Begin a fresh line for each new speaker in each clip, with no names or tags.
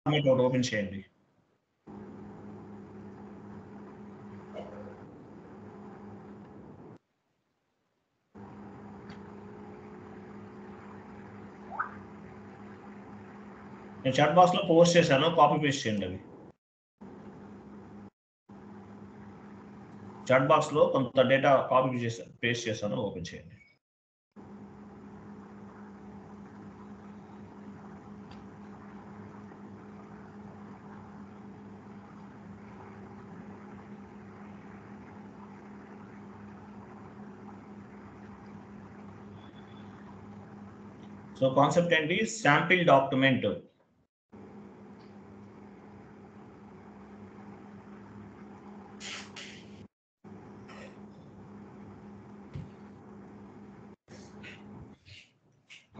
Format ఒకటి open చేయండి. నేను చాట్ బాక్స్ లో పోస్ట్ చేశాను, కాపీ పేస్ట్ చేయండి అవి. చాట్ బాక్స్ లో కొంత డేటా కాపీ చేశాను, పేస్ట్ చేశాను, ఓపెన్ చేయండి. సో కాన్సెప్ట్ ఏంటి? Sample document.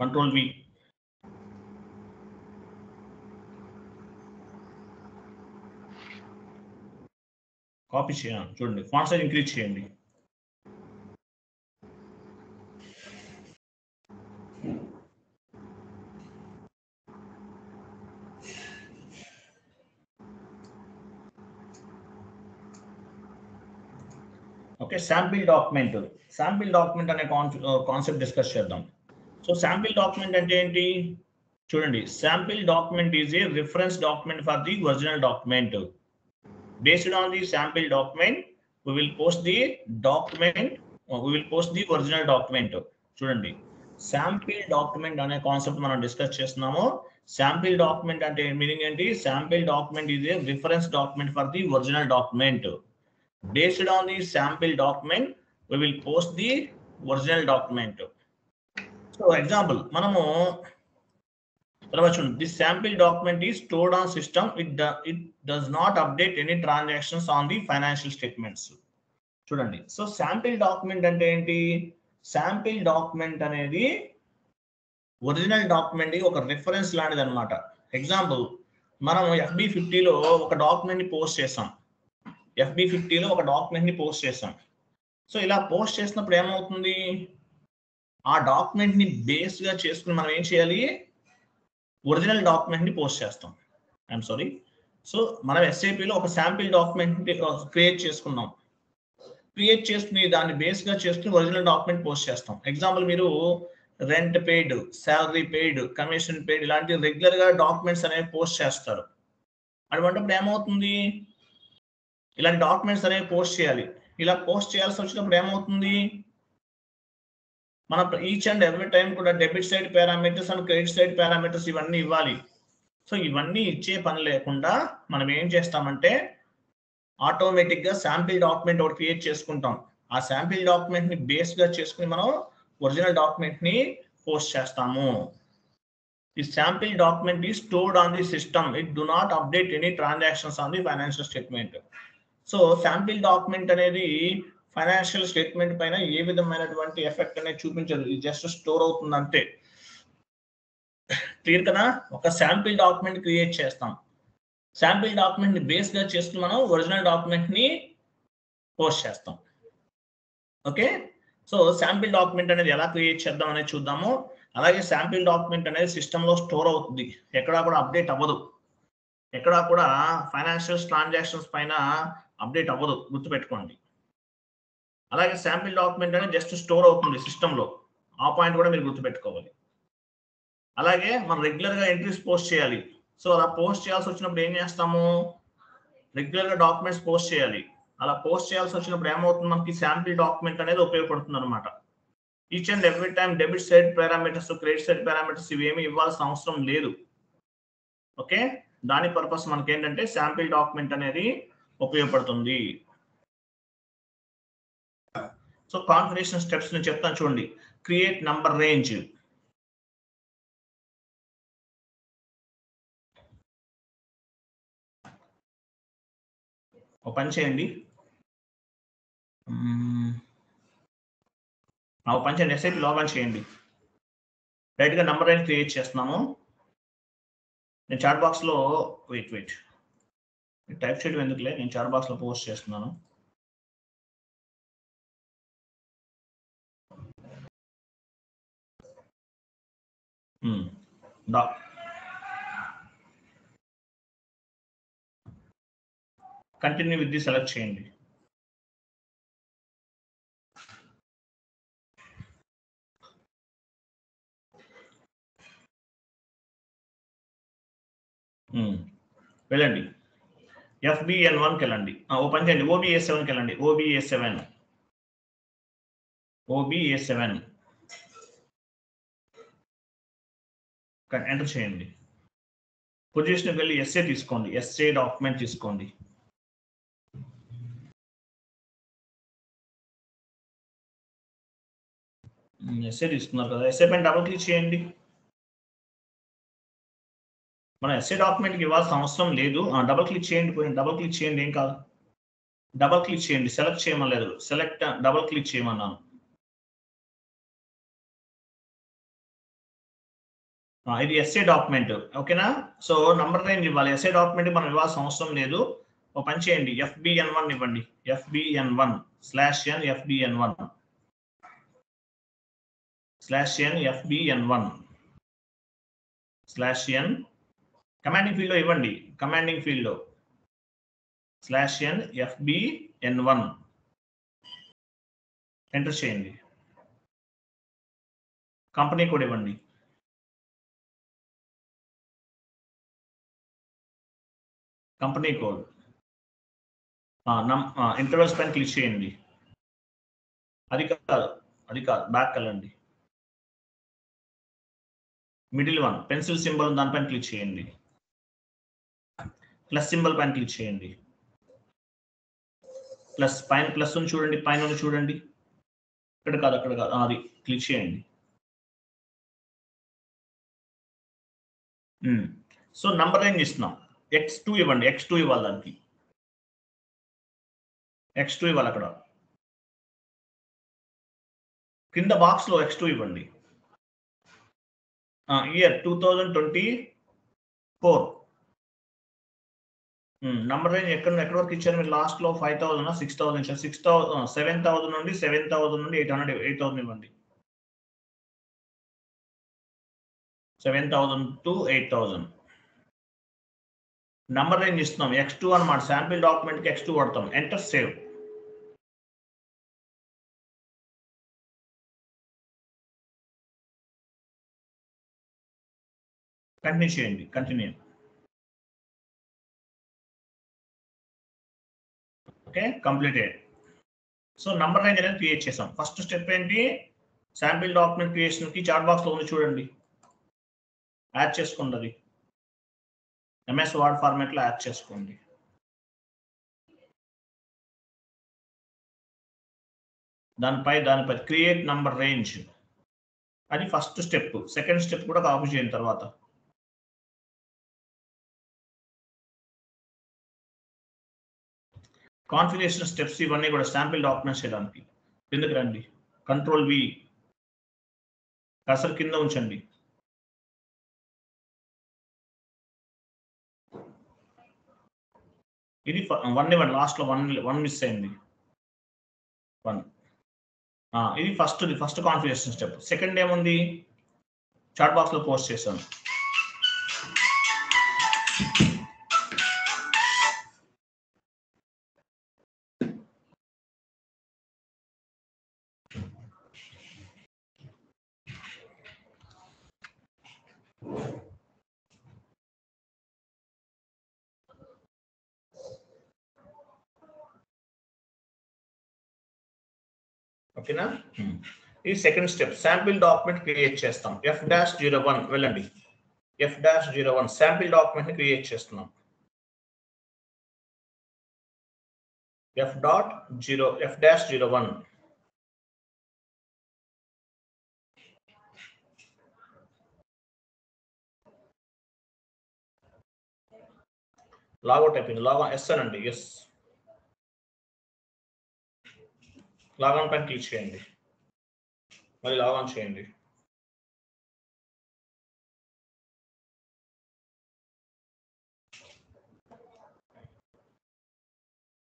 Control V. Copy చేయాలి. చూడండి, ఫాంట్ సైజ్ ఇంక్రీజ్ చేయండి. Okay, sample document. Sample document అనే కాన్సెప్ట్ డిస్కస్ చేద్దాం. సో శాంపిల్ డాక్యుమెంట్ అంటే ఏంటి? చూడండి, sample document is a reference document for the original document. Based on the sample document, we will post the document, we will post the original document. చూడండి, sample document అనే concept మనం discuss చేస్తున్నాము. Sample document అంటే meaning ఏంటి? Sample document is a reference document for the original document. Based on the sample document we will post the original document. So example మనము this sample document is stored on system. It does not update any transactions on the financial statements. చూడండి, so sample document అంటే ఏంటి? Sample document అనేది original document ఒక reference లాంటిది అనమాట. Example, మనం FB50లో ఒక డాక్యుమెంట్ ని పోస్ట్ చేసాం. FB50లో ఒక డాక్యుమెంట్ ని పోస్ట్ చేసాం. సో ఇలా పోస్ట్ చేసినప్పుడు ఏమవుతుంది? ఆ డాక్యుమెంట్ ని బేస్ గా చేసుకుని మనం ఏం చేయాలి? ఒరిజినల్ డాక్యుమెంట్ ని పోస్ట్ చేస్తాం. I'm sorry. సో మనం SAPలో ఒక శాంపిల్ డాక్యుమెంట్ క్రియేట్ చేసుకున్నాం. క్రియేట్ చేసుకుని దాన్ని బేస్ గా చేసుకుని ఒరిజినల్ డాక్యుమెంట్ పోస్ట్ చేస్తాం. ఎగ్జాంపుల్, మీరు rent paid, salary paid, commission paid ఇలాంటి రెగ్యులర్ గా డాక్యుమెంట్స్ అనేవి పోస్ట్ చేస్తారు. అటువంటిప్పుడు ఏమవుతుంది? ఇలాంటి డాక్యుమెంట్స్ అనేవి పోస్ట్ చేయాలి. ఇలా పోస్ట్ చేయాల్సి వచ్చినప్పుడు ఏమవుతుంది? మన ఈచ్ అండ్ ఎవ్రీ టైం కూడా debit side parameters and credit side parameters ఇవన్నీ ఇవ్వాలి. సో ఇవన్నీ ఇచ్చే పని లేకుండా మనం ఏం చేస్తామంటే ఆటోమేటిక్ గా శాంపిల్ డాక్యుమెంట్ ఒకటి క్రియేట్ చేసుకుంటాం. ఆ శాంపిల్ డాక్యుమెంట్ ని బేస్ గా చేసుకుని మనం ఒరిజినల్ డాక్యుమెంట్ ని పోస్ట్ చేస్తాము. The sample document is stored on the system. It do not update any transactions on the financial statement. So sample document అనేది ఫైనాన్షియల్ స్టేట్మెంట్ పైన ఏ విధమైనటువంటి ఎఫెక్ట్ అనేది చూపించదు. ఇది జస్ట్ స్టోర్ అవుతుంది అంతే. క్లియర్ కదా? ఒక శాంపిల్ డాక్యుమెంట్ క్రియేట్ చేస్తాం. శాంపిల్ డాక్యుమెంట్ ని బేస్ గా చేసుకుని మనం ఒరిజినల్ డాక్యుమెంట్ ని పోస్ట్ చేస్తాం. ఓకే, సో శాంపిల్ డాక్యుమెంట్ అనేది ఎలా క్రియేట్ చేద్దాం అనేది చూద్దాము. అలాగే శాంపిల్ డాక్యుమెంట్ అనేది సిస్టమ్ లో స్టోర్ అవుతుంది, ఎక్కడా కూడా అప్డేట్ అవ్వదు. ఎక్కడా కూడా ఫైనాన్షియల్ ట్రాన్సాక్షన్స్ పైన అప్డేట్ అవ్వదు, గుర్తుపెట్టుకోండి. అలాగే శాంపిల్ డాక్యుమెంట్ అనేది జస్ట్ స్టోర్ అవుతుంది సిస్టంలో. ఆ పాయింట్ కూడా మీరు గుర్తుపెట్టుకోవాలి. అలాగే మనం రెగ్యులర్ గా ఎంట్రీస్ పోస్ట్ చేయాలి. సో అలా పోస్ట్ చేయాల్సి వచ్చినప్పుడు ఏం చేస్తాము? రెగ్యులర్ గా డాక్యుమెంట్స్ పోస్ట్ చేయాలి. అలా పోస్ట్ చేయాల్సి వచ్చినప్పుడు ఏమవుతుంది? మనకి శాంపిల్ డాక్యుమెంట్ అనేది ఉపయోగపడుతుంది అనమాట. Each and every time debit side parameters, credit side parameters ఇవేమి ఇవ్వాల్సిన అవసరం లేదు. ఓకే, దాని పర్పస్ మనకి ఏంటంటే శాంపిల్ డాక్యుమెంట్ అనేది ఉపయోగపడుతుంది. సో కాన్ఫిగరేషన్ స్టెప్స్ నేను చెప్తాను చూడండి. Create number range. ఒక పని చేయండి, SAP లాగిన్ చేయండి. రైట్ గా నంబర్ రేంజ్ క్రియేట్ చేస్తున్నాము. నేను చాట్ బాక్స్ లో వెయిట్ టైప్ చేయడం ఎందుకులే, నేను చాట్ బాక్స్ లో పోస్ట్ చేస్తున్నాను. కంటిన్యూ విత్ ది సెలెక్ట్ చేయండి. వెళ్ళండి FBN1కి వెళ్ళండి. ఓపెన్ చేయండి. OBA7కి వెళ్ళండి. OBA7 ఎంటర్ చేయండి. పొజిషన్కి వెళ్ళి ఎస్ఏ తీసుకోండి. ఎస్ఏ డాక్యుమెంట్ తీసుకోండి. ఎస్ఏ తీసుకున్నారు కదా, ఎస్ఏ పైన డబుల్ క్లిక్ చేయండి. మన ఎస్ఏ డాక్యుమెంట్కి ఇవ్వాల్సిన అవసరం లేదు. డబుల్ క్లిక్ చేయండి. డబుల్ క్లిక్ చేయండి, ఏం కాదు. డబుల్ క్లిక్ చేయండి. సెలెక్ట్ చేయమలేదు, సెలెక్ట్ డబుల్ క్లిక్ చేయమన్నాను. ఇది ఎస్ఏ డాక్యుమెంట్, ఓకేనా. సో నంబర్ రేంజ్ ఇవ్వాలి. ఎస్ఏ డాక్యుమెంట్ మనం ఇవ్వాల్సిన అవసరం లేదు. ఓ పని చేయండి, FBN1 ఇవ్వండి. FBN1 /n FBN1 /n commanding field లో ఇవ్వండి. కమాండింగ్ ఫీల్డ్ లో /n FBN1 ఎంటర్ చేయండి. కంపెనీ కోడ్ ఇవ్వండి. కంపెనీ కోడ్ ఇంటర్వెల్స్ పైన క్లిక్ చేయండి. అది కాదు, బ్యాక్ వెళ్ళండి. మిడిల్ వన్ పెన్సిల్ సింబల్ దానిపైన క్లిక్ చేయండి. ప్లస్ సింబల్ పైన క్లిక్ చేయండి. ప్లస్ పైన ప్లస్ ఉంది చూడండి, పైన చూడండి. ఇక్కడ కాదు, అక్కడ కాదు, అది క్లిక్ చేయండి. సో నంబర్ రేంజ్ ఇస్తున్నాం. X2 ఇవ్వండి. X2 ఇవ్వాలి, దానికి X2 ఇవ్వాలి. అక్కడ కింద బాక్స్ లో X2 ఇవ్వండి. ఇయర్ 2024. నంబర్ రేంజ్ ఎక్కడ వరకు ఇచ్చారు మీరు? లాస్ట్ లో 5,000 6,000 ఇచ్చారు. 7,000 నుండి 8,000 ఇవ్వండి. 7,000 to 8,000 నంబర్ రేంజ్ ఇస్తున్నాం. X2 అన్నమాట. శాంపిల్ డాక్యుమెంట్ కి X2 వాడతాం. Enter save. కంటిన్యూ చేయండి. Continue. Okay, completed. So number range అనేది క్రియేట్ చేసాం. ఫస్ట్ స్టెప్ ఏంటి? శాంపిల్ డాక్యుమెంట్ క్రియేషన్ కి చాట్ బాక్స్ లో ఉంది చూడండి, యాడ్ చేసుకోండి. అది MS వర్డ్ ఫార్మాట్ లో యాడ్ చేసుకోండి. దానిపై క్రియేట్ నంబర్ రేంజ్, అది ఫస్ట్ స్టెప్. సెకండ్ స్టెప్ కూడా కాపీ చేయండి. తర్వాత కాన్ఫిగరేషన్ స్టెప్స్ ఇవన్నీ కూడా శాంపిల్ డాక్యుమెంట్స్ చేయడానికి కిందకి రండి. Ctrl+V, కర్సర్ కింద ఉంచండి. ఇది 1 ఇవ్వండి. లాస్ట్ లో 1 మిస్ అయింది. 1 ఇది ఫస్ట్ కాన్ఫిగరేషన్ స్టెప్. సెకండ్ ఏముంది? చాట్ బాక్స్ లో పోస్ట్ చేశాను. ఓకేనా? ఈ second step sample document create చేస్తాం. F-01 వెళ్ళండి. F-01 శాంపిల్ డాక్యుమెంట్ ని క్రియేట్ చేస్తున్నాం. F-01 లాగౌట్ అయిపోయింది. లాగౌట్ ఎస్ అనండి. ఎస్ లాగౌన్ పైన క్లిక్ చేయండి. మళ్ళీ లాగౌన్ చేయండి.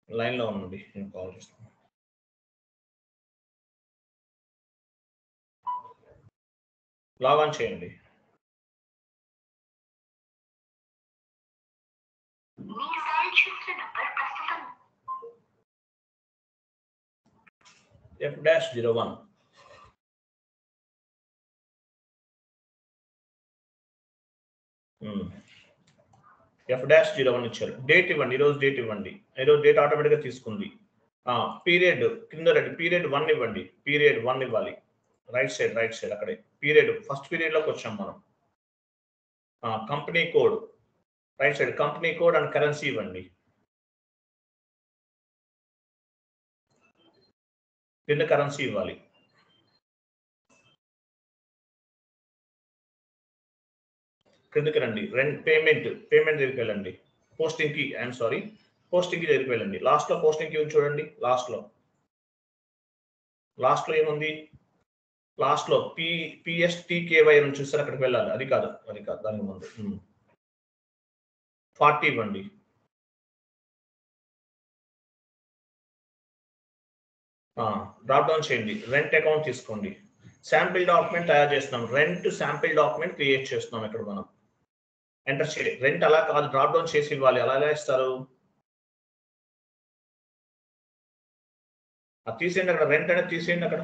లైన్ లో ఉండండి, నేను కాల్ చేస్తాను. లాగౌన్ చేయండి.
మీరు కాల్
F-01. F-01 ఇచ్చారు. డేట్ ఇవ్వండి, ఈరోజు డేట్ ఇవ్వండి. ఈరోజు డేట్ ఆటోమేటిక్గా తీసుకుంది. పీరియడ్ కింద రండి, పీరియడ్ 1 ఇవ్వండి. పీరియడ్ 1 ఇవ్వాలి. రైట్ సైడ్ అక్కడే పీరియడ్ ఫస్ట్ పీరియడ్లోకి వచ్చాం మనం. Company code right side, company code and currency ఇవ్వండి. కింద కరెన్సీ ఇవ్వాలి. కిందకి రండి, రెంట్ పేమెంట్ దగ్గరికి వెళ్ళండి. పోస్టింగ్ కి దగ్గరికి వెళ్ళండి. లాస్ట్ లో పోస్టింగ్ కి చూడండి. లాస్ట్ లో ఏముంది? లాస్ట్ లో PSTKY అని చూస్తారు, అక్కడికి వెళ్ళాలి. అది కాదు దానికి ముందు 40 ఇవ్వండి. డ్రాప్ డౌన్ చేయండి, రెంట్ అకౌంట్ తీసుకోండి. శాంపిల్ డాక్యుమెంట్ తయారు చేస్తున్నాం, రెంట్ శాంపిల్ డాక్యుమెంట్ క్రియేట్ చేస్తున్నాం. ఇక్కడ మనం ఎంటర్ చేయండి. రెంట్ అలా కాదు, డ్రాప్ డౌన్ చేసి ఇవ్వాలి. అలా ఎలా ఇస్తారు? తీసేయండి, అక్కడ రెంట్ అనేది తీసేయండి. అక్కడ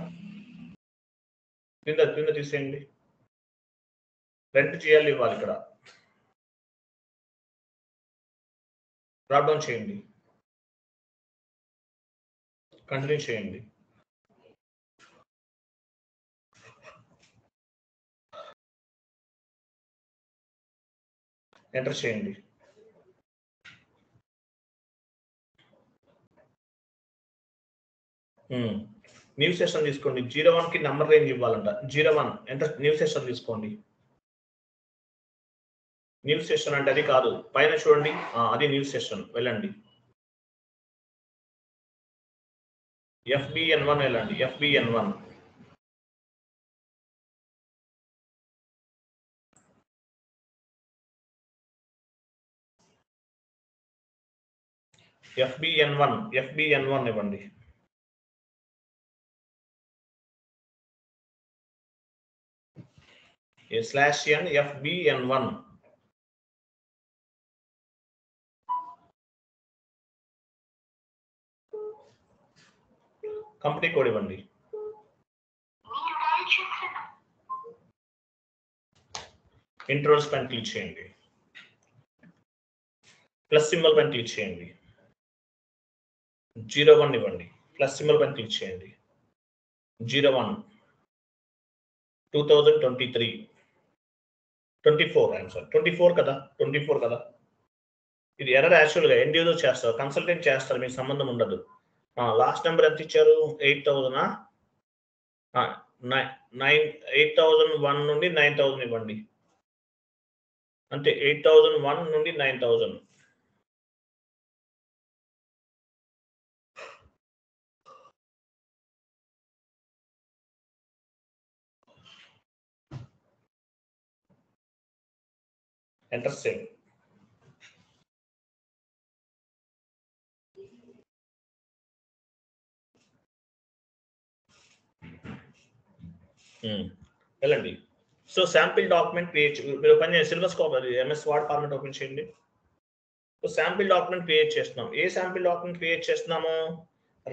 కింద తీసేయండి. రెంట్ చేయాలి, ఇవ్వాలి. ఇక్కడ డ్రాప్ డౌన్ చేయండి, కంటిన్యూ చేయండి. ఎంటర్ చేయండి. న్యూ సెషన్ తీసుకోండి. 01 కి నంబర్ రేంజ్ ఇవ్వాలంట. 01 ఎంటర్, న్యూ సెషన్ తీసుకోండి. న్యూ సెషన్ అంటే అది కాదు, పైన చూడండి, అది న్యూ సెషన్. వెళ్ళండి, FBN1 వెళ్ళండి. FBN1 ఇవ్వండి. /n FBN1 కంపెనీ కోడ్ ఇవ్వండి. ఇంట్రోస్ పైన క్లిక్ చేయండి. ప్లస్ సింబల్ పైన క్లిక్ చేయండి. 01 ఇవ్వండి. ప్లస్ సింబల్ పైన క్లిక్ చేయండి. 01 2023 24 కదా. 24 కదా. ఇది ఎర్రర్ యాక్చువల్గా ఎండ్ యూజర్ చేస్తారు, కన్సల్టెంట్ చేస్తారు, మీకు సంబంధం ఉండదు. లాస్ట్ నెంబర్ ఎంత ఇచ్చారు? 8000. 8001 నుండి 9000 ఇవ్వండి. అంటే 8001 నుండి 9000. Enter save. వెళ్ళండి. సో శాంపిల్ డాక్యుమెంట్ క్రియేట్, మీరు పని syllabus MS word format open చేయండి. సో శాంపిల్ డాక్యుమెంట్ క్రియేట్ చేస్తున్నాం. ఏ శాంపిల్ డాక్యుమెంట్ క్రియేట్ చేస్తున్నాము?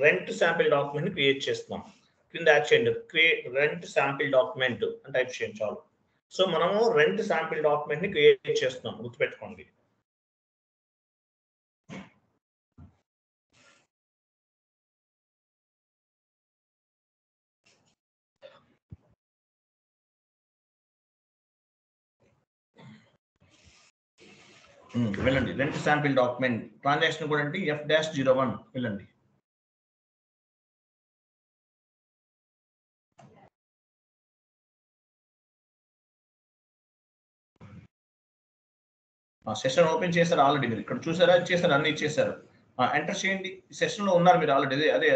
రెంట్ శాంపిల్ డాక్యుమెంట్ క్రియేట్ చేస్తున్నాం. కింద యాడ్ చేయండి, క్రియేట్ రెంట్ శాంపిల్ డాక్యుమెంట్ అని టైప్ చేయండి చాలు. సో మనము రెంట్ శాంపిల్ డాక్యుమెంట్ ని క్రియేట్ చేస్తున్నాం, గుర్తుపెట్టుకోండి. వెళ్ళండి, రెంట్ శాంపిల్ డాక్యుమెంట్ ట్రాన్సాక్షన్ కూడా అంటే F-01 వెళ్ళండి. సెషన్ ఓపెన్ చేశారు ఆల్రెడీ, మీరు ఇక్కడ చూసారా? చేశారు, అన్ని ఇచ్చేసారు. ఎంటర్ చేయండి. సెషన్ లో ఉన్నారు మీరు ఆల్రెడీ. అదే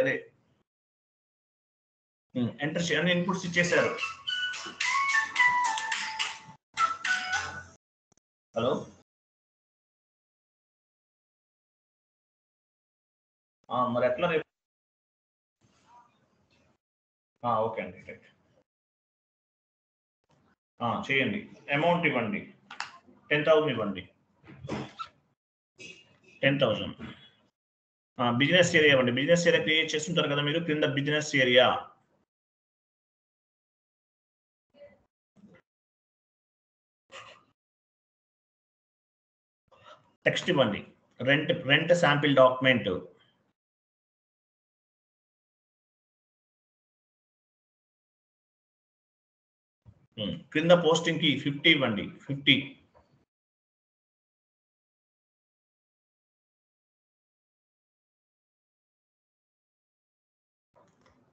ఎంటర్ చేయండి, ఇన్పుట్స్ ఇచ్చేసారు. హలో, మరి ఎట్లా రేపు? ఓకే అండి, రైట్. చేయండి. అమౌంట్ ఇవ్వండి, 10,000 ఇవ్వండి. 10,000. బిజినెస్ ఏరియా ఇవ్వండి. బిజినెస్ ఏరియా క్రియేట్ చేస్తుంటారు కదా మీరు, కింద బిజినెస్ ఏరియా టెక్స్ట్ ఇవ్వండి. Rent sample document. క్రింద పోస్టింగ్ కి 50 ఇవ్వండి. 50.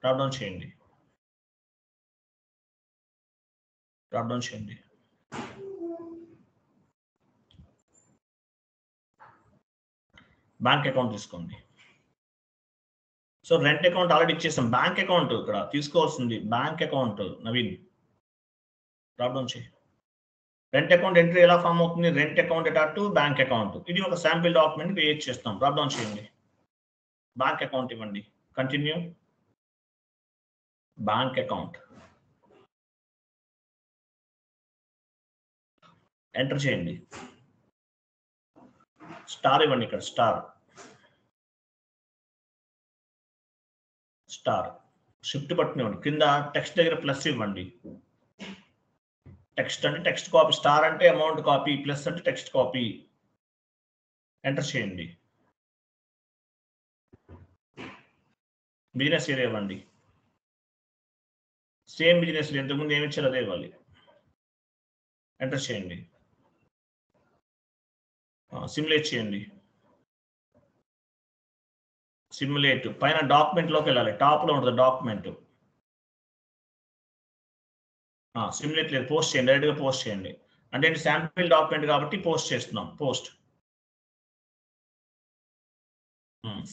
డ్రాప్ డౌన్ చేయండి. బ్యాంక్ అకౌంట్ తీసుకోండి. సో రెంట్ అకౌంట్ ఆల్రెడీ ఇచ్చేసాం. బ్యాంక్ అకౌంట్ ఇక్కడ తీసుకోవాల్సింది. Bank account Naveen drop down చేయి. రెంట్ అకౌంట్ ఎంట్రీ ఎలా ఫామ్ అవుతుంది? రెంట్ అకౌంట్ అటాట్ టు బ్యాంక్ అకౌంట్. ఇది ఒక శాంపిల్ డాక్యుమెంట్ క్రియేట్ చేస్తాం. డ్రాప్ డౌన్ చేయండి. బ్యాంక్ అకౌంట్ ఇవ్వండి. కంటిన్యూ. బ్యాంక్ అకౌంట్ ఎంటర్ చేయండి. స్టార్ ఇవ్వండి. ఇక్కడ స్టార్ షిఫ్ట్ బటన్ ఇవ్వండి. కింద టెక్స్ట్ దగ్గర ప్లస్ ఇవ్వండి. టెక్స్ట్ అంటే టెక్స్ట్ కాపీ, స్టార్ అంటే అమౌంట్ కాపీ, ప్లస్ అంటే టెక్స్ట్ కాపీ. ఎంటర్ చేయండి. బిజినెస్ ఏరియా ఇవ్వండి. సేమ్ బిజినెస్ ఎంతకుముందు ఏమి ఇచ్చారు అదే ఇవ్వాలి. ఎంటర్ చేయండి. సిమ్యులేట్ చేయండి. సిమ్యులేట్ పైన డాక్యుమెంట్ లోకి వెళ్ళాలి. టాప్ లో ఉంటుంది డాక్యుమెంట్. సిమ్యులేట్ లేదు, పోస్ట్ చేయండి. డైరెక్ట్ గా పోస్ట్ చేయండి. అంటే శాంపిల్ డాక్యుమెంట్ కాబట్టి పోస్ట్ చేస్తున్నాం. పోస్ట్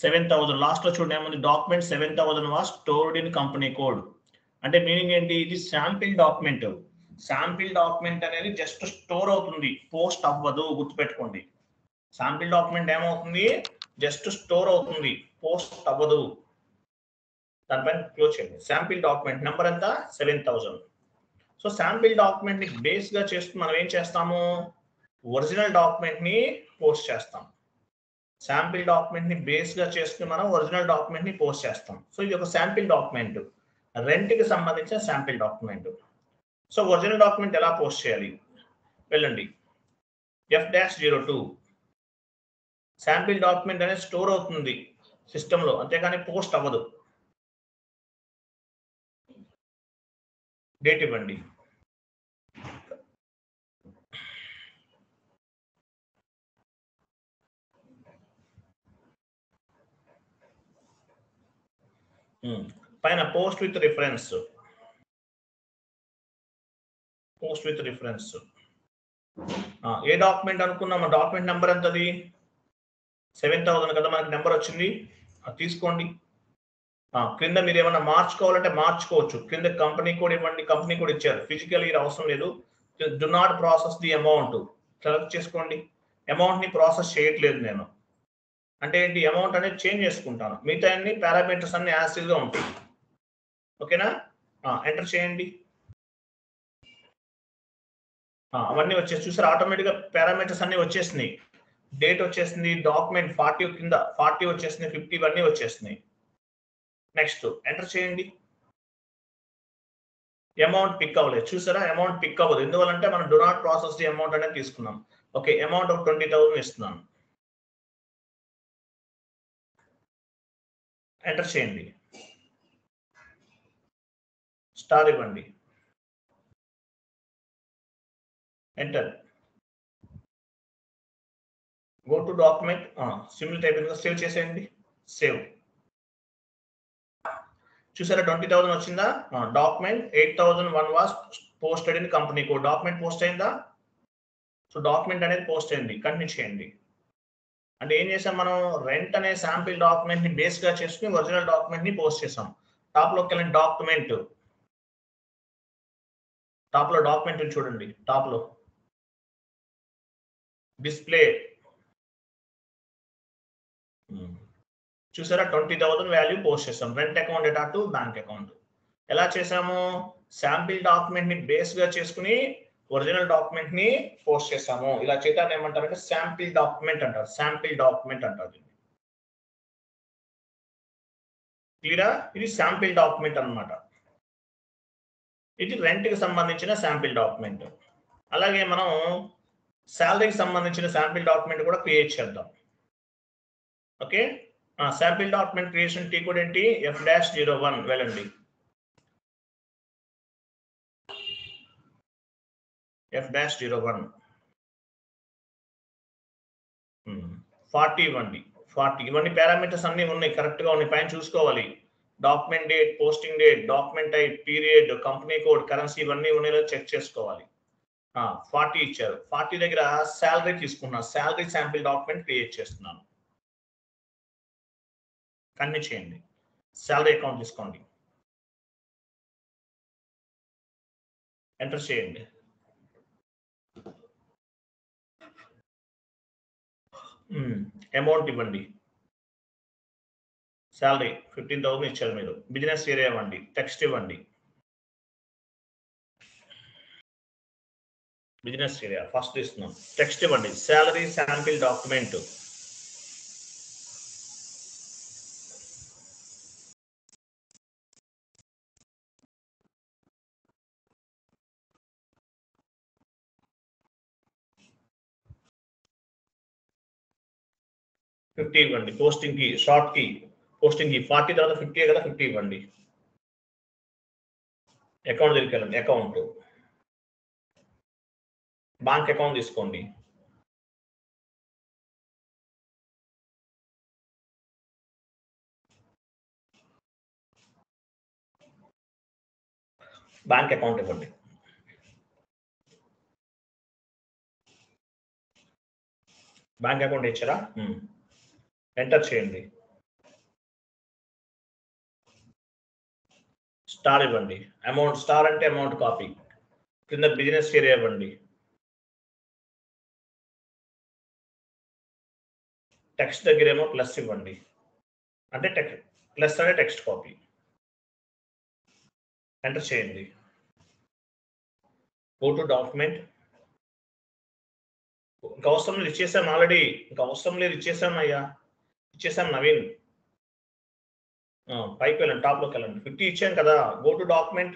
7,000 లాస్ట్ లో చూడండి ఏముంది? Document 7,000 was stored in company code. అంటే మీనింగ్ ఏంటి? ఇది శాంపిల్ డాక్యుమెంట్. శాంపిల్ డాక్యుమెంట్ అనేది జస్ట్ స్టోర్ అవుతుంది, పోస్ట్ అవ్వదు. గుర్తుపెట్టుకోండి. శాంపిల్ డాక్యుమెంట్ ఏమవుతుంది? జస్ట్ స్టోర్ అవుతుంది, పోస్ట్ అవ్వదు. దానిపైన క్లోజ్ చేయండి. శాంపిల్ డాక్యుమెంట్ నెంబర్ ఎంత? 7,000. సో శాంపిల్ డాక్యుమెంట్ ని బేస్ గా చేసుకుని మనం ఏం చేస్తాము? ఒరిజినల్ డాక్యుమెంట్ ని పోస్ట్ చేస్తాం. శాంపిల్ డాక్యుమెంట్ ని బేస్ గా చేసుకుని మనం ఒరిజినల్ డాక్యుమెంట్ ని పోస్ట్ చేస్తాం. సో ఇది ఒక శాంపిల్ డాక్యుమెంట్, రెంట్ కి సంబంధించిన sample document. So original document ఎలా పోస్ట్ చేయాలి? వెళ్ళండి. F-02. శాంపిల్ డాక్యుమెంట్ అనేది స్టోర్ అవుతుంది సిస్టమ్ లో, అంతేగాని పోస్ట్ అవ్వదు. డేట్ ఇవ్వండి. పైన పోస్ట్ విత్ రిఫరెన్స్. ఏ డాక్యుమెంట్ అనుకున్నాం? డాక్యుమెంట్ నెంబర్ ఎంతది? 7,000 కదా మనకి నెంబర్ వచ్చింది. అది తీసుకోండి. క్రింద మీరు ఏమైనా మార్చుకోవాలంటే మార్చుకోవచ్చు. క్రింద కంపెనీ కోడ్ ఇవ్వండి. కంపెనీ కోడ్ ఇచ్చారు. ఫిజికల్ ఇయర్ అవసరం లేదు. Do not process the amount select చేసుకోండి. అమౌంట్ ని ప్రాసెస్ చేయట్లేదు నేను. అంటే ఏంటి? అమౌంట్ అనేది చేంజ్ చేసుకుంటాను. మిగతా అన్ని పారామీటర్స్ అన్ని యాజ్ గా ఉంటాయి. ఓకేనా? ఎంటర్ చేయండి. అవన్నీ వచ్చేసి చూసారు ఆటోమేటిక్ గా పారామీటర్స్ అన్ని వచ్చేసినాయి. డేట్ వచ్చేసింది. డాక్యుమెంట్ 40 కింద 40 వచ్చేసింది. 50 ఇవన్నీ వచ్చేసినాయి. నెక్స్ట్ ఎంటర్ చేయండి. అమౌంట్ పిక్ అవ్వలేదు. చూసారా? అమౌంట్ పిక్ అవ్వదు. ఎందువల్లంటే మనం do not process the amount అనేది తీసుకున్నాం. ఓకే, అమౌంట్ ఒక 20,000 ఇస్తున్నాను. ఎంటర్ చేయండి. స్టార్ ఇవ్వండి. Enter. Go to document. Simulate అయిపోయింది. సేవ్ చేసేయండి. సేవ్. చూసారా 20,000 వచ్చిందా? Document 8,001 was posted in company code. Document post అయిందా? సో డాక్యుమెంట్ అనేది పోస్ట్ అయింది. కంటిన్యూ చేయండి. అంటే ఏం చేసాం మనం? రెంట్ అనే శాంపిల్ డాక్యుమెంట్ ని బేస్ గా చేసుకుని ఒరిజినల్ డాక్యుమెంట్ ని పోస్ట్ చేసాం. టాప్ లోకి వెళ్ళండి. డాక్యుమెంట్ టాప్ లో డాక్యుమెంట్ చూడండి. టాప్ లో డిస్ప్లే చూసారా? 20,000 వాల్యూ పోస్ట్ చేసాం. Rent account data to bank account. ఎలా చేసాము? శాంపిల్ డాక్యుమెంట్ ని బేస్ గా చేసుకుని ఒరిజినల్ డాక్యుమెంట్ ని పోస్ట్ చేసాము. ఇలా చేయటాన్ని ఏమంటారంటే శాంపిల్ డాక్యుమెంట్ అంటారు. శాంపిల్ డాక్యుమెంట్ అంటారు. క్లియరా? ఇది శాంపిల్ డాక్యుమెంట్ అన్నమాట. ఇది రెంట్ కి సంబంధించిన శాంపిల్ డాక్యుమెంట్. అలాగే మనం శాలరీకి సంబంధించిన శాంపిల్ డాక్యుమెంట్ కూడా క్రియేట్ చేద్దాం. Okay, sample document creation T code ఏంటి? F-01 వెళ్ళండి. F-01 40 ఇవ్వండి. 40 ఇవన్నీ పారామీటర్స్ అన్ని ఉన్నాయి, కరెక్ట్ గా ఉన్నాయి, పైన చూసుకోవాలి. Document date, posting date, document type, period, company code, currency ఇవన్నీ ఉన్నాయో చెక్ చేసుకోవాలి. 40 ఇచ్చారు. 40 దగ్గర శాలరీ తీసుకున్నా, శాలరీ శాంపిల్ డాక్యుమెంట్ క్రియేట్ చేస్తున్నాను. కంటిన్యూ చేయండి. శాలరీ అకౌంట్ తీసుకోండి, ఎంటర్ చేయండి. అమౌంట్ ఇవ్వండి. శాలరీ 15,000 ఇచ్చారు మీరు. బిజినెస్ ఏరియా ఇవ్వండి, టెక్స్ట్ ఇవ్వండి. బిజినెస్ ఏరియా ఫస్ట్ ఇస్తున్నాం, టెక్స్ట్ ఇవ్వండి. Salary sample document. $50 ఇవ్వండి. పోస్టింగ్ కి, షార్ట్ కి, పోస్టింగ్ కి 40 తర్వాత 50 కదా, 50 ఇవ్వండి. అకౌంట్ దగ్గరికి వెళ్ళండి. అకౌంట్, బ్యాంక్ అకౌంట్ తీసుకోండి. బ్యాంక్ అకౌంట్ ఇవ్వండి. బ్యాంక్ అకౌంట్ ఇచ్చారా? ఎంటర్ చేయండి. స్టార్ ఇవ్వండి. అమౌంట్ స్టార్ అంటే అమౌంట్ కాపీ. కింద బిజినెస్ ఏరియా ఇవ్వండి. టెక్స్ట్ దగ్గర ఏమో ప్లస్ ఇవ్వండి, అంటే ప్లస్ అనే టెక్స్ట్ కాపీ. ఎంటర్ చేయండి. Go to document. ఇంకా అవసరం లేదు, ఇచ్చేసాం ఆల్రెడీ. ఇంకా అవసరం లేదు, ఇచ్చేసాం అయ్యా, ఇచ్చేసాం నవీన్. పైకి వెళ్ళండి, టాప్ లోకి వెళ్ళండి. 50 ఇచ్చాం కదా. గో టు డాక్యుమెంట్,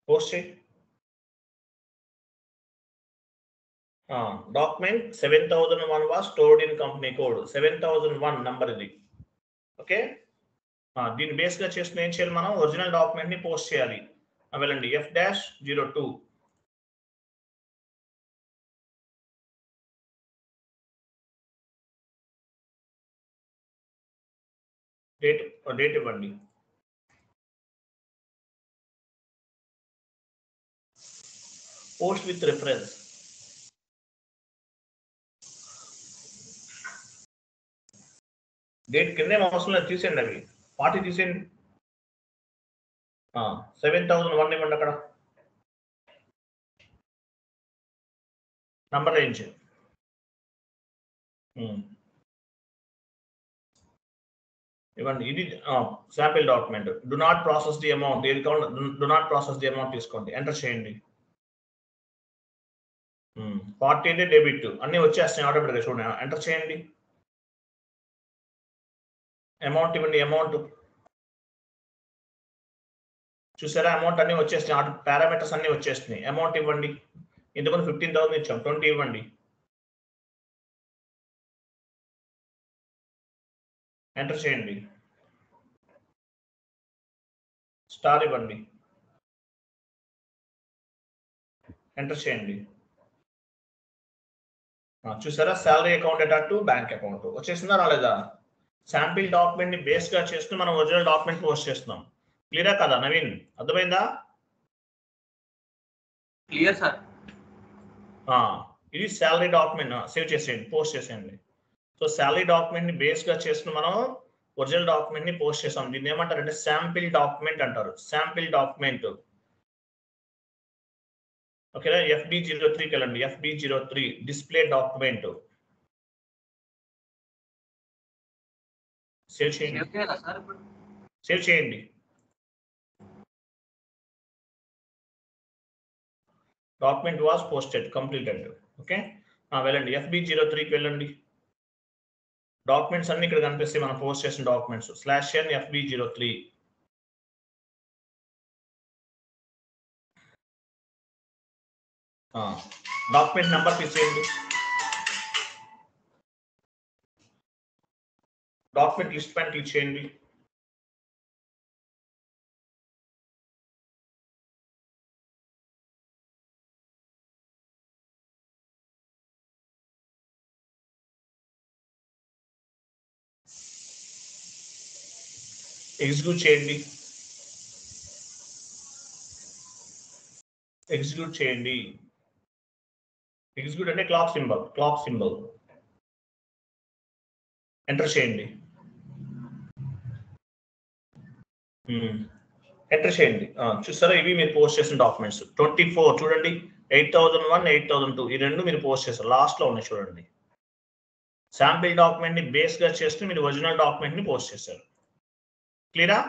పోస్ట్ చేయి. Document 7001 was stored in company code. 7001 number ఇది. ఓకే, దీన్ని బేస్ గా చేసుకుని ఏం చేయాలి మనం? ఒరిజినల్ డాక్యుమెంట్ ని పోస్ట్ చేయాలి. వెళ్ళండి. F-02 డేట్ ఇవ్వండి. Post with reference. డేట్ కింద అవసరం లేదు, తీసేయండి. అవి 40 తీసేయండి. 7001 ఇవ్వండి. అక్కడ నంబర్ రేంజ్ ఇవ్వండి. ఇది sample document. Do not process the amount. ఏది కావాలి do not process the amount తీసుకోండి. ఎంటర్ చేయండి. 40 అంటే డెబిట్, అన్ని వచ్చేస్తాయి ఆటోమేటిక్గా. చూడండి, ఎంటర్ చేయండి. అమౌంట్ ఇవ్వండి. అమౌంట్ చూసారా? అమౌంట్ అన్ని వచ్చేస్తున్నాయి, పారామీటర్స్ అన్ని వచ్చేస్తున్నాయి. అమౌంట్ ఇవ్వండి. ఇంతకుముందు 15,000 ఇచ్చాం, 20 ఇవ్వండి. ఎంటర్ చేయండి. స్టార్ ఇవ్వండి. ఎంటర్ చేయండి. చూసారా? Salary account attack to bank account వచ్చేసిందా, రాలేదా? శాంపిల్ డాక్యుమెంట్ ని బేస్ గా చేసుకుని మనం ఒరిజినల్ డాక్యుమెంట్ పోస్ట్ చేస్తున్నాం. క్లియరా కదా నవీన్? అర్థమైందా?
Clear sir.
ఇది శాలరీ డాక్యుమెంట్. సేవ్ చేసేయండి, పోస్ట్ చేసేయండి. సో శాలరీ డాక్యుమెంట్ ని బేస్ గా చేసుకుని మనం ఒరిజినల్ డాక్యుమెంట్ ని పోస్ట్ చేస్తాం. దీన్ని ఏమంటారంటే శాంపిల్ డాక్యుమెంట్ అంటారు. Sample document. ఓకేనా? FB03కి వెళ్ళండి. FB03 display document. సేవ్ చేయండి. సేవ్ చేయండి. Document was posted completed. Okay, వెళ్ళండి FB03కి వెళ్ళండి. డాక్యుమెంట్స్ అన్ని ఇక్కడ కనిపిస్తాయి మనం పోస్ట్ చేసిన documents. /n FB03. Document number తీసేయండి. డాక్యుమెంట్ లిస్ట్ పైన క్లిక్ చేయండి. ఎగ్జిక్యూట్ చేయండి. ఎగ్జిక్యూట్ చేయండి. ఎగ్జిక్యూట్ అంటే క్లాక్ సింబల్ ఎంటర్ చేయండి. ఎంటర్ చేయండి. చూస్తారా, ఇవి మీరు పోస్ట్ చేసిన డాక్యుమెంట్స్. 24 చూడండి, 8001, 8002 ఈ రెండు మీరు పోస్ట్ చేస్తారు. లాస్ట్ లో ఉన్నాయి చూడండి. శాంపిల్ డాక్యుమెంట్ ని బేస్ గా చేస్తూ మీరు ఒరిజినల్ డాక్యుమెంట్ ని పోస్ట్ చేశారు. క్లియరా?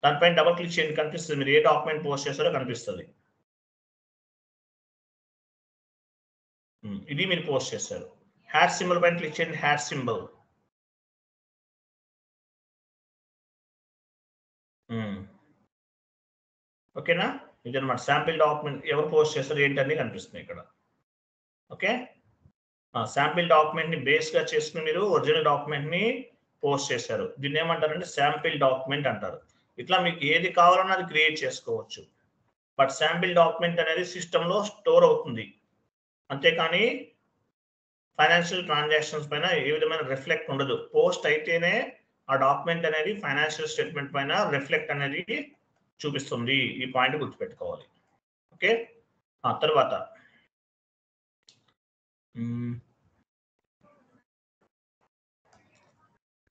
దానిపైన డబుల్ క్లిక్ చేయండి, కనిపిస్తుంది. మీరు ఏ డాక్యుమెంట్ పోస్ట్ చేస్తారో కనిపిస్తుంది. ఇది మీరు పోస్ట్ చేశారు. హ్యాష్ సింబల్ పైన క్లిక్ చేయండి. Hash symbol. ఓకేనా? ఇదన్నమాట శాంపిల్ డాక్యుమెంట్. ఎవరు పోస్ట్ చేస్తారు ఏంటన్నీ కనిపిస్తుంది ఇక్కడ. ఓకే, శాంపిల్ డాక్యుమెంట్ ని బేస్ గా చేసుకుని మీరు ఒరిజినల్ డాక్యుమెంట్ ని పోస్ట్ చేశారు. దీన్ని ఏమంటారంటే శాంపిల్ డాక్యుమెంట్ అంటారు. ఇట్లా మీకు ఏది కావాలన్నా అది క్రియేట్ చేసుకోవచ్చు. బట్ శాంపిల్ డాక్యుమెంట్ అనేది సిస్టమ్ లో స్టోర్ అవుతుంది, అంతేకాని ఫైనాన్షియల్ ట్రాన్సాక్షన్స్ పైన ఏ విధమైన రిఫ్లెక్ట్ ఉండదు. పోస్ట్ అయితేనే ఆ డాక్యుమెంట్ అనేది ఫైనాన్షియల్ స్టేట్మెంట్ పైన రిఫ్లెక్ట్ అనేది చూపిస్తుంది. ఈ పాయింట్ గుర్తుపెట్టుకోవాలి. ఓకే, తర్వాత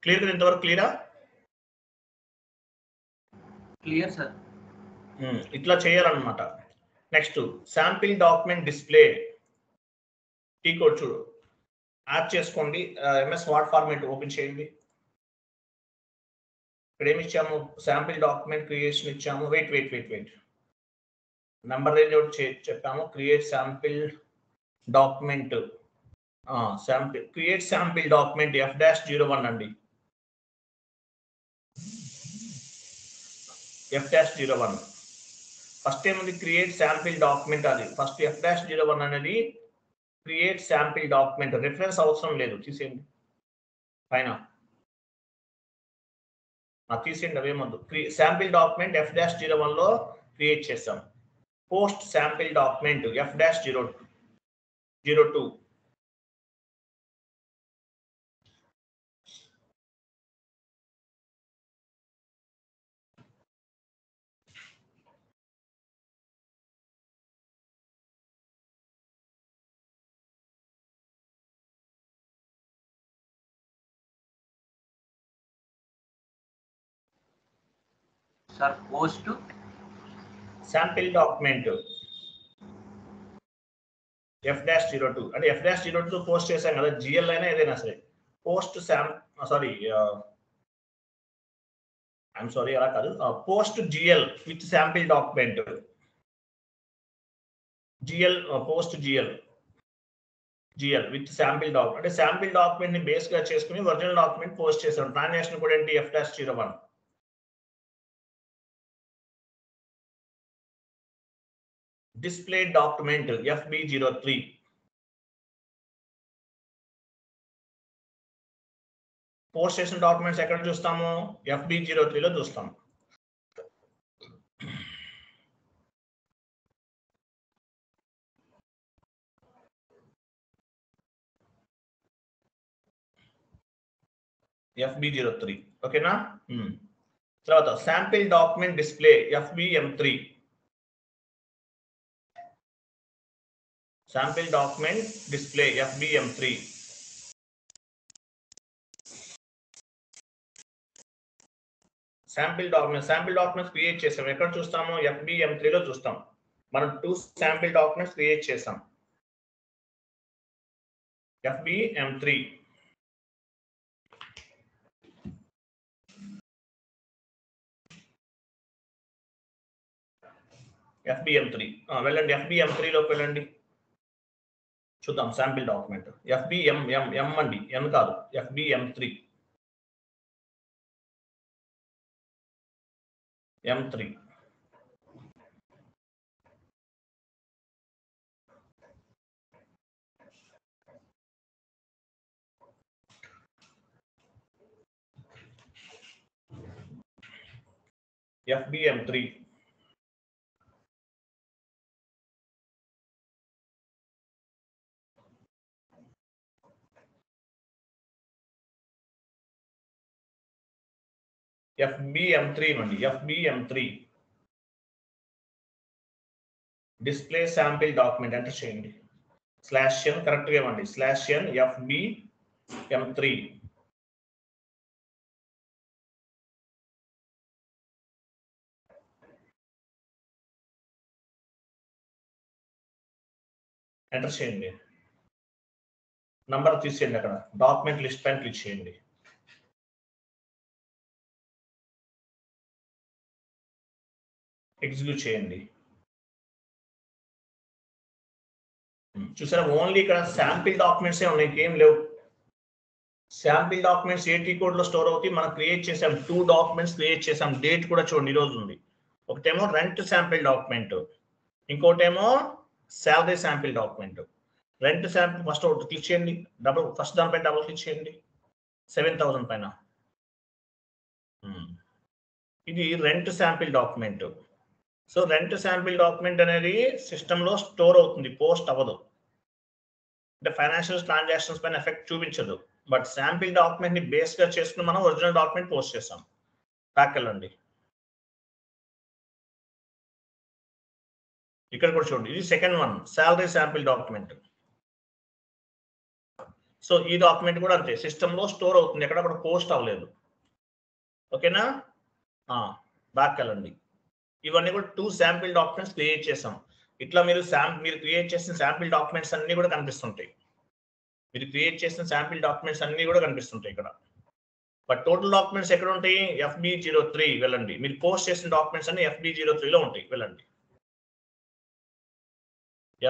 క్లియర్ ఇంతవరకు క్లియరా?
Clear sir.
ఇట్లా చేయాలన్నమాట. Next sample document display. T code చూడు, యాడ్ చేసుకోండి. MS వర్డ్ ఫార్మాట్ ఓపెన్ చేయండి. ఇక్కడ ఏమి ఇచ్చాము? శాంపిల్ డాక్యుమెంట్ క్రియేషన్ ఇచ్చాము. వెయిట్ నెంబర్ రేంజ్ ఒకటి చెప్పాము. Create sample document. Create sample document F-01 అండి. F-01 ఫస్ట్ ఏముంది? Create sample document. అది ఫస్ట్ F-01 అనేది క్రియేట్ శాంపిల్ డాక్యుమెంట్. రిఫరెన్స్ అవసరం లేదు, తీసేయండి పైన. తీసేయండి, అవేమొద్దు. శాంపిల్ డాక్యుమెంట్ F-01 లో క్రియేట్ చేస్తాం. Post sample document F-02.
Sir post
sample document F-02 అంటే F-02 పోస్ట్ చేశాం కదా. GL అయినా ఏదైనా సరే పోస్ట్ అలా కాదు. Post GL with sample document. Post GL with sample document. అంటే శాంపిల్ డాక్యుమెంట్ ని బేస్ గా చేసుకుని ఒరిజినల్ డాక్యుమెంట్ పోస్ట్ చేశాం. ట్రాన్సాక్షన్ కూడా ఏంటి? F-01. Display document FB03. Post చేసిన డాక్యుమెంట్స్ ఎక్కడ చూస్తాము? FB03 లో చూస్తాం. FB03 ఓకేనా? తర్వాత sample document display FBM3. Sample document display FBM3. Sample documents create చేసాం. ఎక్కడ చూస్తాము? FBM3 లో చూస్తాం. మనం 2 శాంపిల్ డాక్యుమెంట్స్ క్రియేట్ చేసాం. FBM3. FBM3 వెళ్ళండి, FBM3లోకి వెళ్ళండి, చూద్దాం శాంపిల్ డాక్యుమెంట్. FBM అండి, M కాదు, FBM3 M3. FBM3 అండి, FBM3 display sample document enter చేయండి. /n కరెక్ట్గా ఇవ్వండి, /n FBM3. ఎంటర్ చేయండి, నంబర్ తీసేయండి, అక్కడ డాక్యుమెంట్ లిస్ట్ పైన క్లిక్ చేయండి. ఎగ్జిక్యూట్ చేయండి. చూసారా, ఓన్లీ ఇక్కడ శాంపిల్ డాక్యుమెంట్సే ఉన్నాయి, ఇంకేం లేవు. శాంపిల్ డాక్యుమెంట్స్ ఏటీ కోడ్ లో స్టోర్ అవుతాయి. మనం క్రియేట్ చేసాం 2 డాక్యుమెంట్స్ క్రియేట్ చేసాం. డేట్ కూడా చూడండి, ఈరోజు ఉంది. ఒకటేమో రెంట్ శాంపిల్ డాక్యుమెంట్, ఇంకోటేమో salary sample document. Rent sample first ఒకటి క్లిక్ చేయండి, ఫస్ట్ దానిపై డబుల్ క్లిక్ చేయండి, 7,000 పైన. ఇది rent sample document. So rent sample document అనేది సిస్టంలో స్టోర్ అవుతుంది, పోస్ట్ అవ్వదు. అంటే ఫైనాన్షియల్ ట్రాన్సాక్షన్స్ పైన ఎఫెక్ట్ చూపించదు. బట్ శాంపిల్ డాక్యుమెంట్ ని బేస్ గా చేసుకుని మనం ఒరిజినల్ డాక్యుమెంట్ పోస్ట్ చేస్తాం. బ్యాక్ వెళ్ళండి, ఇక్కడ కూడా చూడండి, ఇది second one, salary sample document. So ఈ డాక్యుమెంట్ కూడా అంతే, సిస్టమ్ లో స్టోర్ అవుతుంది, ఎక్కడ కూడా పోస్ట్ అవ్వలేదు. ఓకేనా, బ్యాక్ వెళ్ళండి. ఇవన్నీ కూడా 2 శాంపిల్ డాక్యుమెంట్స్ క్రియేట్ చేసాం. ఇట్లా మీరు క్రియేట్ చేసిన శాంపిల్ డాక్యుమెంట్స్ అన్ని కూడా కనిపిస్తుంటాయి. మీరు క్రియేట్ చేసిన శాంపిల్ డాక్యుమెంట్స్ అన్ని కూడా కనిపిస్తుంటాయి ఇక్కడ. బట్ టోటల్ డాక్యుమెంట్స్ ఎక్కడ ఉంటాయి? FB03 వెళ్ళండి. మీరు పోస్ట్ చేసిన డాక్యుమెంట్స్ అన్ని FB03 లో ఉంటాయి, వెళ్ళండి.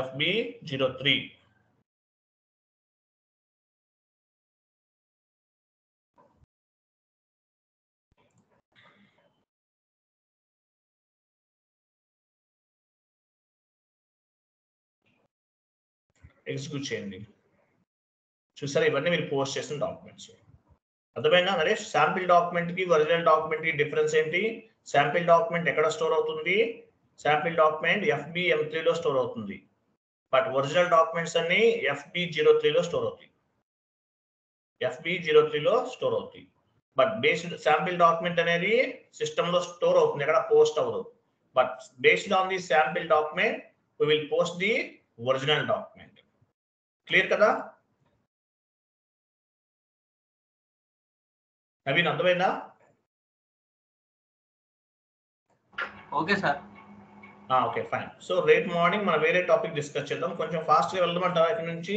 FB03 ఎగ్జిక్యూట్ చేయండి. చూసారా, ఇవన్నీ మీరు పోస్ట్ చేసిన డాక్యుమెంట్స్. అర్థమైనా నరేష్? శాంపిల్ డాక్యుమెంట్ కి ఒరిజినల్ డాక్యుమెంట్ కి డిఫరెన్స్ ఏంటి? శాంపిల్ డాక్యుమెంట్ ఎక్కడ స్టోర్ అవుతుంది? శాంపిల్ డాక్యుమెంట్ FBM3 లో స్టోర్ అవుతుంది. బట్ ఒరిజినల్ డాక్యుమెంట్స్ అన్ని FB03 లో స్టోర్ అవుతాయి. FB03 లో స్టోర్ అవుతాయి. బట్ బేస్డ్ శాంపిల్ డాక్యుమెంట్ అనేది సిస్టమ్ లో స్టోర్ అవుతుంది, ఎక్కడ పోస్ట్ అవ్వదు. But based on the sample document we will post the original document. Clear కదా? నవీన్ అర్థమైందా?
Okay sir.
Okay fine. So రేపు మార్నింగ్ మనం వేరే టాపిక్ డిస్కస్ చేద్దాం. కొంచెం ఫాస్ట్ గా వెళ్దామంటారా ఇక్కడ నుంచి?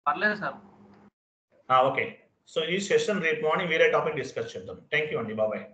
పర్లేదు సార్.
ఓకే. సో ఈ సెషన్ రేపు మార్నింగ్ వేరే టాపిక్ డిస్కస్ చేద్దాం. థ్యాంక్ యూ అండి, బాబాయ్.